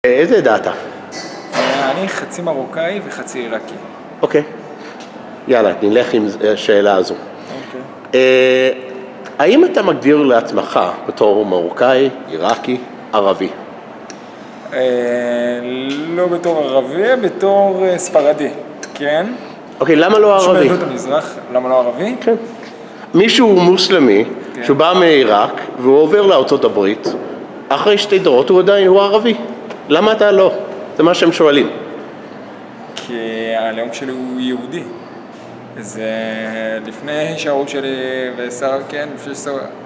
איזה עדה אתה? אני חצי מרוקאי וחצי עיראקי. אוקיי. יאללה, נלך עם השאלה הזו. אוקיי. האם אתה מגדיר לעצמך בתור מרוקאי, עיראקי, ערבי? לא בתור ערבי, בתור ספרדי, כן? אוקיי, למה לא ערבי? מעדות המזרח, למה לא ערבי? כן. מישהו מוסלמי שהוא בא מעיראק והוא עובר לארצות הברית, אחרי 2 דורות הוא עדיין ערבי. למה אתה לא? זה מה שהם שואלים. כי הלאום שלי הוא יהודי. זה לפני שההורים שלי לפני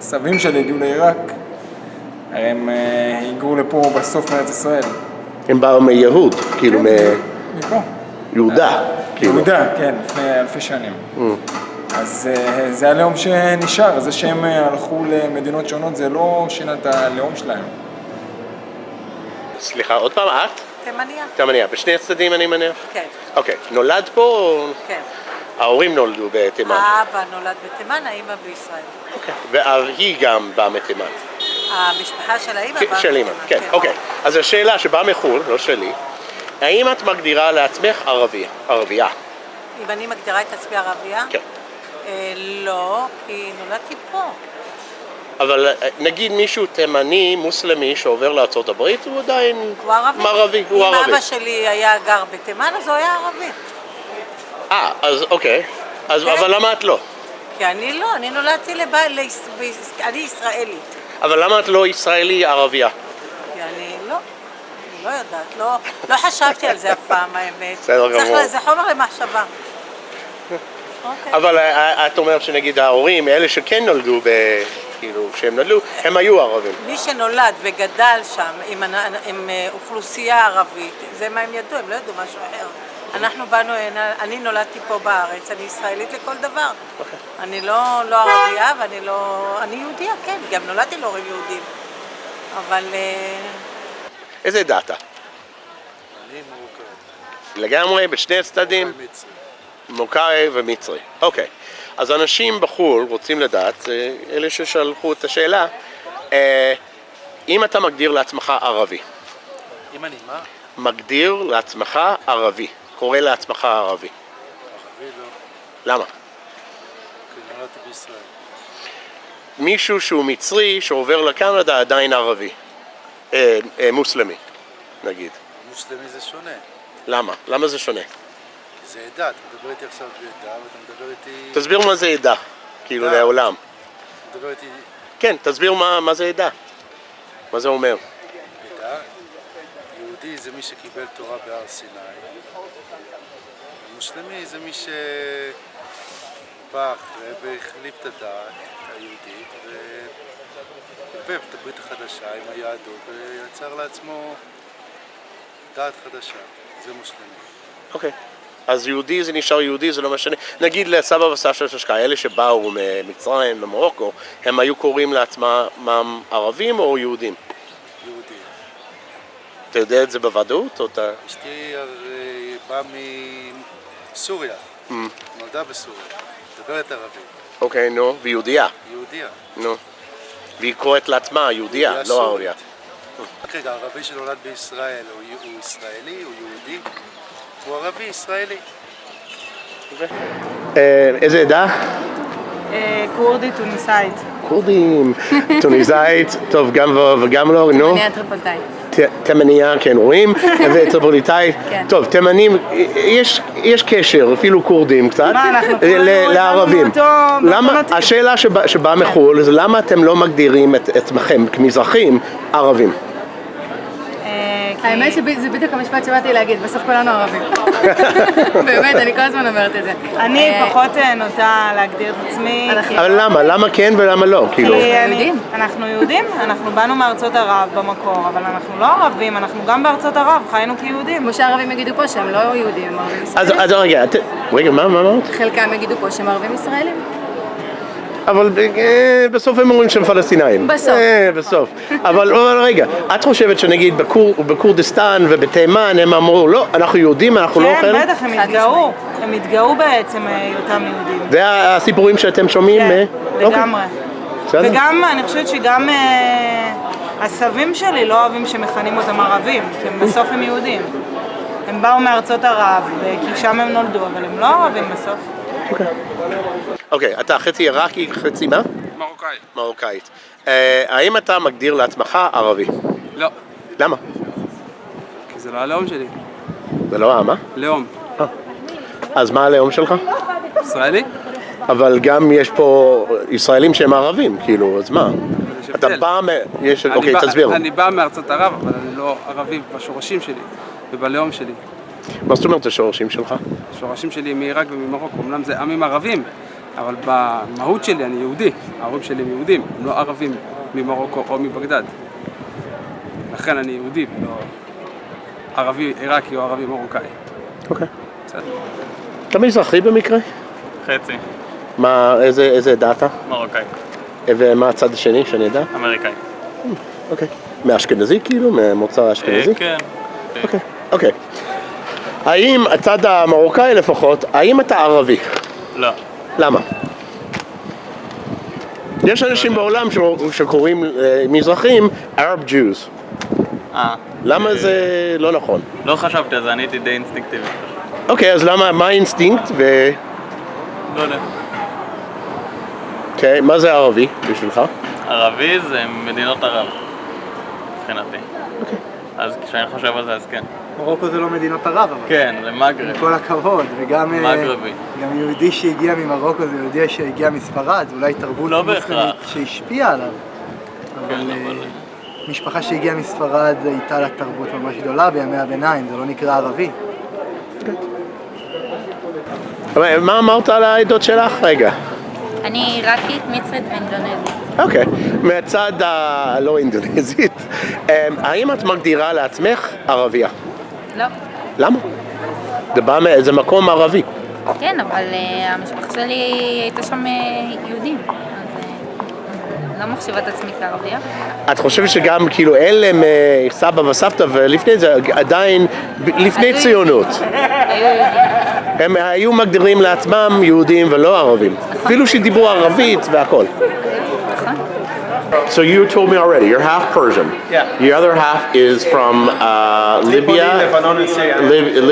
שסבים שלי הגיעו לעיראק, הרי הם היגרו לפה בסוף מארץ ישראל. הם באו מיהוד, כאילו מפה. יהודה. יהודה, כן, לפני אלפי שנים. אז זה הלאום שנשאר, זה שהם הלכו למדינות שונות, זה לא שינה את הלאום שלהם. סליחה, עוד פעם, את? תימניה. תימניה, בשני הצדדים אני מניח? כן. אוקיי, נולד פה או... כן. ההורים נולדו בתימן? האבא נולד בתימן, האמא בישראל. אוקיי, והיא גם באה מתימן? המשפחה של האמא באה של אמא, כן, אוקיי. אז השאלה שבאה מחו"ל, לא שלי, האם את מגדירה לעצמך ערבייה? אם אני מגדירה את עצמי ערבייה? כן. לא, כי נולדתי פה. אבל נגיד מישהו תימני, מוסלמי, שעובר לארצות הברית, הוא עדיין ערבי. הוא ערבי. אם אבא שלי היה גר בתימן, אז הוא היה ערבי. אז אוקיי. אבל למה את לא? כי אני לא, אני נולדתי אני ישראלית. אבל למה את לא ישראלי ערבייה? כי אני לא יודעת, לא חשבתי על זה אף פעם, האמת. בסדר גמור. זה חומר למחשבה. אבל את אומרת שנגיד ההורים, אלה שכן נולדו, כאילו, כשהם נולדו, הם היו ערבים. מי שנולד וגדל שם עם אוכלוסייה ערבית, זה מה הם ידעו, הם לא ידעו משהו אחר. אנחנו באנו, אני נולדתי פה בארץ, אני ישראלית לכל דבר. אני לא ערבייה אני יהודיה, כן, גם נולדתי להורים יהודים. אבל... איזה עדה אתה? אני מרוקאי. לגמרי, בשני הצדדים? מרוקאי ומצרי. אוקיי. אז אנשים בחו"ל רוצים לדעת, אלה ששלחו את השאלה, אם אתה מגדיר לעצמך ערבי. אם אני מה? מגדיר לעצמך ערבי. קורא לעצמך ערבי. ערבי לא. למה? כי נולדתי בישראל. מישהו שהוא מצרי שעובר לקנדה עדיין ערבי. מוסלמי, נגיד. מוסלמי זה שונה. למה? למה זה שונה? כי זה עדה, אתה מדבר איתי עכשיו בעדה ואתה מדבר איתי... תסביר מה זה עדה, כאילו לעולם. אתה מדבר איתי... כן, תסביר מה זה עדה. מה זה אומר? עדה? יהודי זה מי שקיבל תורה בהר סיני. מוסלמי זה מי שבא אחרי והחליף את הדת היהודית וערבב את הברית החדשה עם היהדות ויצר לעצמו דת חדשה. זה מוסלמי. אוקיי. אז יהודי זה נשאר יהודי, זה לא משנה. נגיד לסבא וסבתא שלך, אלה שבאו ממצרים, ממרוקו, הם היו קוראים לעצמם ערבים או יהודים? יהודים. אתה יודע את זה בוודאות? אשתי באה מסוריה, נולדה בסוריה, מדברת ערבית. אוקיי, נו, ויהודייה. יהודיה. נו. והיא קוראת לעצמה יהודייה, לא ערבייה. רגע, ערבי שנולד בישראל, הוא ישראלי, הוא יהודי? הוא ערבי ישראלי. איזה עדה? כורדית טוניסאית. כורדים, טוניסאית, טוב, גם וגם לא, נו. תימניה טריפוליטאית. תימניה, כן, רואים, וטריפוליטאית. טוב, תימנים, יש קשר, אפילו כורדים קצת, לערבים. למה, השאלה שבאה מחו"ל זה למה אתם לא מגדירים את עצמכם כמזרחים ערבים? האמת שזה בדיוק המשפט שבאתי להגיד, בסוף כולנו ערבים. באמת, אני כל הזמן אומרת את זה. אני פחות נוטה להגדיר את עצמי. אבל למה? למה כן ולמה לא? אנחנו יהודים, אנחנו באנו מארצות ערב במקור, אבל אנחנו לא ערבים, אנחנו גם בארצות ערב, חיינו כיהודים. כמו שהערבים יגידו פה שהם לא יהודים, הם ערבים ישראלים. אז רגע, מה אמרת? חלקם יגידו פה שהם ערבים ישראלים. אבל בסוף הם אומרים שהם פלסטינאים. בסוף. אבל רגע, את חושבת שנגיד בכורדיסטן ובתימן הם אמרו, לא, אנחנו יהודים, אנחנו לא חלק? כן, בטח, הם התגאו בעצם אותם יהודים. זה הסיפורים שאתם שומעים? כן, לגמרי. וגם, אני חושבת שגם הסבים שלי לא אוהבים שמכנים אותם ערבים, כי בסוף הם יהודים. הם באו מארצות ערב, כי שם הם נולדו, אבל הם לא ערבים בסוף. אוקיי, אתה חצי עיראקי, חצי מה? מרוקאי. מרוקאית. האם אתה מגדיר לעצמך ערבי? לא. למה? כי זה לא הלאום שלי. זה לא מה? לאום. אז מה הלאום שלך? ישראלי? אבל גם יש פה ישראלים שהם ערבים, כאילו, אז מה? יש אתה הבדל. בא אוקיי, תסביר. אני בא מארצות ערב, אבל אני לא ערבי בשורשים שלי ובלאום שלי. מה זאת אומרת השורשים שלך? השורשים שלי הם מעיראק וממרוקו, אמנם זה עמים ערבים, אבל במהות שלי אני יהודי. ההורים שלי הם יהודים, הם לא ערבים ממרוקו או מבגדד. לכן אני יהודי, ולא ערבי עיראקי או ערבי מרוקאי. אוקיי. בסדר. אתה מזרחי במקרה? חצי, מה, איזה דת אתה? מרוקאי, ומה הצד השני, שאני יודע? אמריקאי. אוקיי. מאשכנזי כאילו? ממוצא אשכנזי? כן. אוקיי. האם הצד המרוקאי לפחות, האם אתה ערבי? לא. למה? יש אנשים בעולם שקוראים מזרחים Arab Jews. למה זה לא נכון? לא חשבתי על זה, אני הייתי די אינסטינקטיבי. אוקיי, אז מה האינסטינקט לא יודע. אוקיי, מה זה ערבי בשבילך? ערבי זה מדינות ערב, מבחינתי. אז כשאני חושב על זה, אז כן. מרוקו זה לא מדינות ערב, אבל. כן, זה מגרב. כל הכבוד, וגם מגרבי. גם יהודי שהגיע ממרוקו זה יהודי שהגיע מספרד, זה אולי תרבות לא מוסלמית בהכרח. שהשפיעה עליו. כן, אבל אבל... משפחה שהגיעה מספרד הייתה לה תרבות ממש גדולה בימי הביניים, זה לא נקרא ערבי. מה אמרת על העדות שלך? רגע. אני עיראקית, מצרית ואינדונזית. אוקיי, מהצד הלא אינדונזית, האם את מגדירה לעצמך ערבייה? לא. למה? זה בא מאיזה מקום ערבי. כן, אבל המשפחה שלי הייתה שם יהודים, אז לא מחשיבה את עצמי כערבייה. את חושבת שגם כאילו אלה סבא וסבתא ולפני זה עדיין, לפני ציונות, היו יהודים. הם היו מגדירים לעצמם יהודים ולא ערבים, אפילו שדיברו ערבית והכל. נכון? So you told me already, you're half Persian. Yeah. The other half is from Libya, Lebanon and Syria.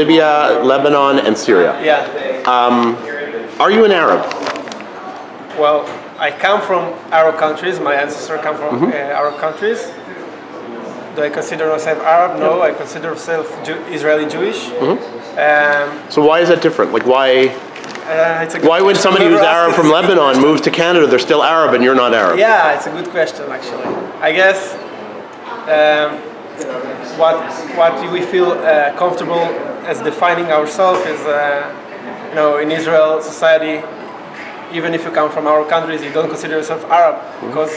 Libya, Lebanon, and Syria. Yeah. Are you an Arab? Well, I come from Arab countries. My ancestors come from Arab countries. Do I consider myself Arab? No, I consider myself Israeli Jewish. So why is that different? Like It's a good why when question. somebody who's Whoever Arab asked from this Lebanon question. moves to Canada, they're still Arab and you're not Arab? Yeah, it's a good question actually. I guess what we feel comfortable as defining ourselves is, in Israel society, even if you come from our countries, you don't consider yourself Arab because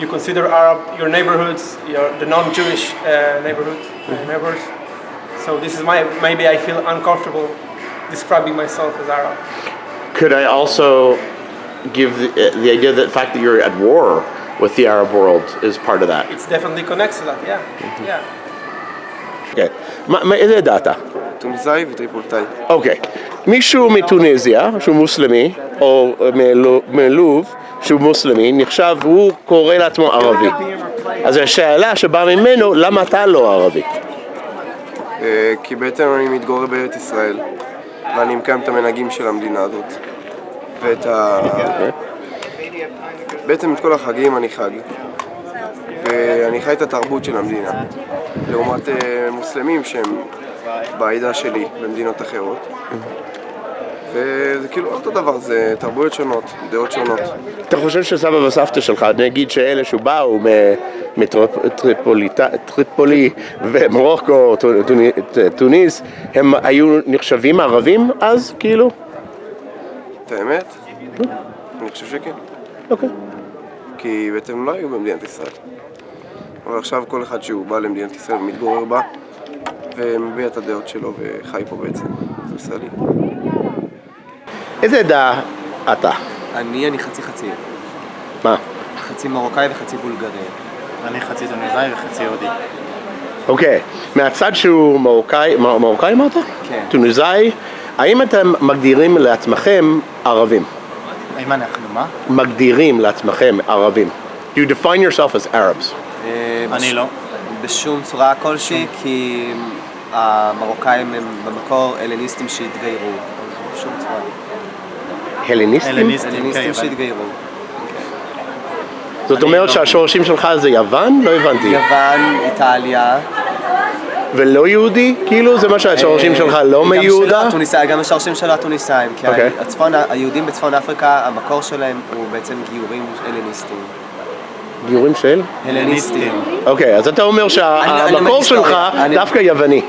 you consider Arab your neighborhoods, the non-Jewish neighbors. So this is maybe I feel uncomfortable describing myself as Arab. Could I also give the idea that the fact that you're at war with the Arab world is part of that? It's definitely connects to that, yeah. Okay. איזה דת? טוניסאי וטריפוליטאי. אוקיי. מישהו מטוניסיה שהוא מוסלמי, או מלוב שהוא מוסלמי, נחשב, הוא קורא לעצמו ערבי. אז השאלה שבאה ממנו, למה אתה לא ערבי? כי בעצם אני מתגורר בארץ ישראל, ואני מקיים את המנהגים של המדינה הזאת. בעצם את כל החגים אני חג. ואני חי את התרבות של המדינה. לעומת מוסלמים שהם בעדה שלי במדינות אחרות. וזה כאילו אותו דבר, זה תרבויות שונות, דעות שונות. אתה חושב שסבא וסבתא שלך, נגיד שאלה שבאו מטריפולי ומרוקו, טוניס, הם היו נחשבים ערבים אז, כאילו? את האמת? אני חושב שכן. אוקיי. כי בעצם הם לא היו במדינת ישראל. אבל עכשיו כל אחד שהוא בא למדינת ישראל ומתגורר בה, ומביע את הדעות שלו וחי פה בעצם, זה ישראלי. איזה עדה אתה? אני חצי. מה? חצי מרוקאי וחצי בולגרי. אני חצי טוניסאי וחצי יהודי. אוקיי, מהצד שהוא מרוקאי אמרת? כן. טוניסאי, האם אתם מגדירים לעצמכם ערבים? האם אנחנו מה? מגדירים לעצמכם ערבים. You define yourself as Arabs. אני לא. בשום צורה כלשהי, כי המרוקאים הם במקור הלניסטים שהתגיירו. בשום צורה. הלניסטים? הלניסטים שהתגיירו. זאת אומרת שהשורשים שלך זה יוון? לא הבנתי. יוון, איטליה. ולא יהודי? כאילו זה מה שהשורשים שלך לא מיהודה? גם השורשים שלו התוניסאים, כי היהודים בצפון אפריקה, המקור שלהם הוא בעצם גיורים הלניסטיים. גיורים של? הלניסטיים. אוקיי, אז אתה אומר שהמקור שלך דווקא יווני.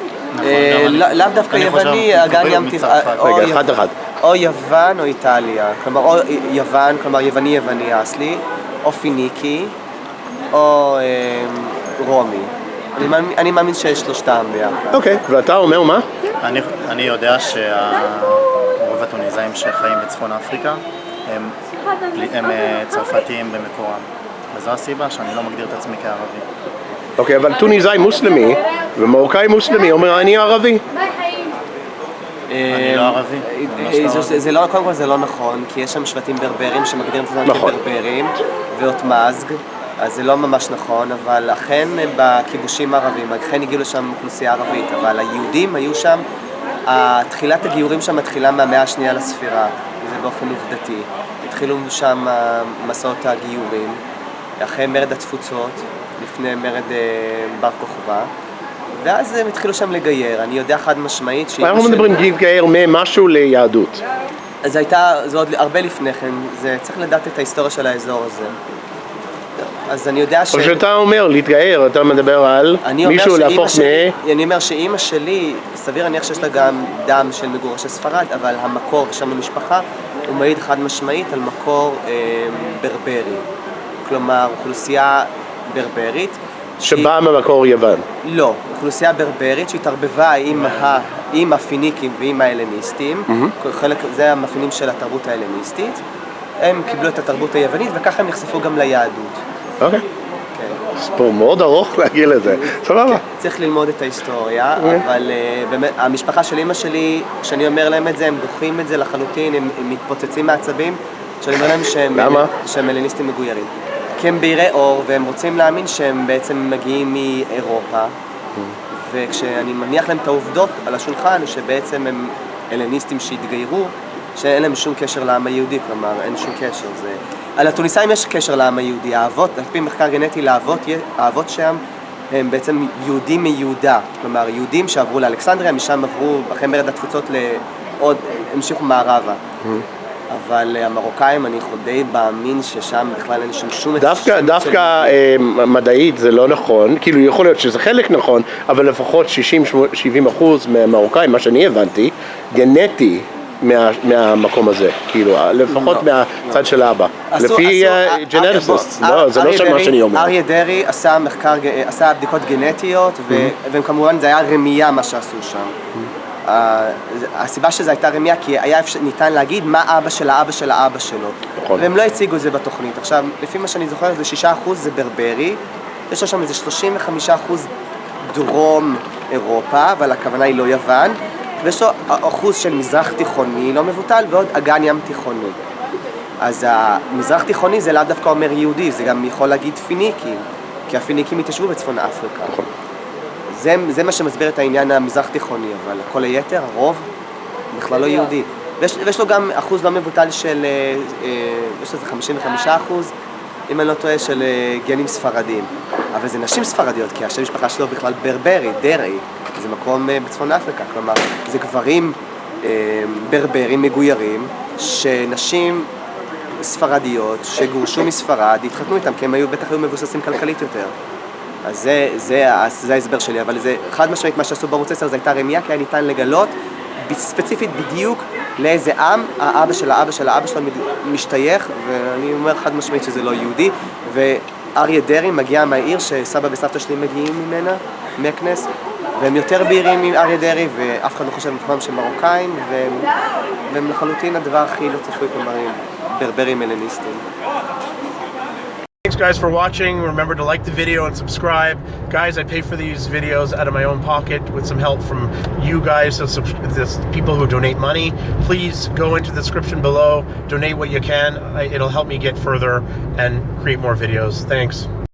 לאו דווקא יווני, גם ים תיכון. רגע, אחד. או יוון או איטליה. כלומר, או יוון, כלומר יווני האסלי, או פיניקי, או רומי. אני מאמין שיש שלושתם ביחד. אוקיי, ואתה אומר מה? אני יודע שרוב הטוניסאים שחיים בצפון אפריקה הם צרפתיים במקורם. וזו הסיבה שאני לא מגדיר את עצמי כערבי. אוקיי, אבל טוניסאי מוסלמי ומרוקאי מוסלמי אומר אני ערבי. אני לא ערבי. קודם כל זה לא נכון, כי יש שם שבטים ברברים שמגדירים את עצמם כברברים ואוטמזג, אז זה לא ממש נכון, אבל אכן בכיבושים הערבים, אכן הגיעו לשם אוכלוסייה ערבית, אבל היהודים היו שם, תחילת הגיורים שם מתחילה מהמאה השנייה לספירה, זה באופן עובדתי. התחילו שם מסעות הגיורים, אחרי מרד התפוצות, לפני מרד בר כוכבא, ואז הם התחילו שם לגייר. אני יודע חד משמעית אנחנו מדברים גייר ממשהו ליהדות. זה עוד הרבה לפני כן, צריך לדעת את ההיסטוריה של האזור הזה. אז אני יודע או שאתה אומר להתגייר, אתה מדבר על מישהו להפוך אני אומר שאימא שלי, סביר להניח שיש לה גם דם של מגורשי ספרד, אבל המקור שם במשפחה הוא מעיד חד משמעית על מקור ברברי. כלומר, אוכלוסייה ברברית שבאה ממקור יוון. לא, אוכלוסייה ברברית שהתערבבה עם הפיניקים ועם ההלניסטים. זה המאפיינים של התרבות ההלניסטית. הם קיבלו את התרבות היוונית וככה הם נחשפו גם ליהדות. אוקיי. סיפור מאוד ארוך להגיע לזה. סבבה. צריך ללמוד את ההיסטוריה, אבל המשפחה של אמא שלי, כשאני אומר להם את זה, הם דוחים את זה לחלוטין, הם מתפוצצים מעצבים, כשאני אומר להם שהם הלניסטים מגוירים. כי הם בהירי אור, והם רוצים להאמין שהם בעצם מגיעים מאירופה, וכשאני מניח להם את העובדות על השולחן, שבעצם הם הלניסטים שהתגיירו, שאין להם שום קשר לעם היהודי, כלומר, אין שום קשר. על הטוניסאים יש קשר לעם היהודי. האבות, על פי מחקר גנטי, האבות שם הם בעצם יהודים מיהודה. כלומר, יהודים שעברו לאלכסנדריה, משם עברו, אחרי מרד התפוצות, המשיכו מערבה. אבל המרוקאים, אני די מאמין ששם בכלל אין שום... דווקא מדעית זה לא נכון, כאילו יכול להיות שזה חלק נכון, אבל לפחות 60-70% מהמרוקאים, מה שאני הבנתי, גנטי מהמקום הזה, כאילו, לפחות מהצד של האבא. לפי ג'נטיקסט, זה לא של מה שאני אומר. אריה דרעי עשה בדיקות גנטיות, וכמובן זה היה רמייה מה שעשו שם. הסיבה שזה הייתה רמייה, כי היה ניתן להגיד מה אבא של האבא של האבא שלו. והם לא הציגו את זה בתוכנית. עכשיו, לפי מה שאני זוכר, זה 6% זה ברברי, יש שם איזה 35% דרום אירופה, אבל הכוונה היא לא יוון, ויש לו אחוז של מזרח תיכוני לא מבוטל, ועוד אגן ים תיכוני. אז המזרח תיכוני זה לאו דווקא אומר יהודי, זה גם יכול להגיד פיניקים, כי הפיניקים התיישבו בצפון אפריקה. זה מה שמסביר את העניין המזרח תיכוני, אבל כל היתר, הרוב, בכלל לא יהודי. ויש לו גם אחוז לא מבוטל של, יש לזה 55%, אם אני לא טועה, של גנים ספרדים. אבל זה נשים ספרדיות, כי השם משפחה שלו בכלל ברברי, דרעי. זה מקום בצפון אפריקה, כלומר, זה גברים ברברים מגוירים, שנשים ספרדיות שגורשו מספרד, התחתנו איתם, כי הם בטח היו מבוססים כלכלית יותר. אז זה ההסבר שלי, אבל זה חד משמעית מה שעשו בערוץ 10, זה הייתה רמייה, כי היה ניתן לגלות ספציפית בדיוק לאיזה עם האבא של האבא של האבא שלו משתייך, ואני אומר חד משמעית שזה לא יהודי, ואריה דרעי מגיע מהעיר שסבא וסבתא שלי מגיעים ממנה, מקנס, והם יותר בהירים מאריה דרעי, ואף אחד לא חושב על שהם מרוקאים, והם לחלוטין הדבר הכי לא צפוי, כלומר, ברברים הלניסטים. Thanks guys for watching. Remember to like the video and subscribe. Guys, I pay for these videos out of my own pocket with some help from you guys, so people who donate money. Please go into the description below, donate what you can. It'll help me get further and create more videos. Thanks.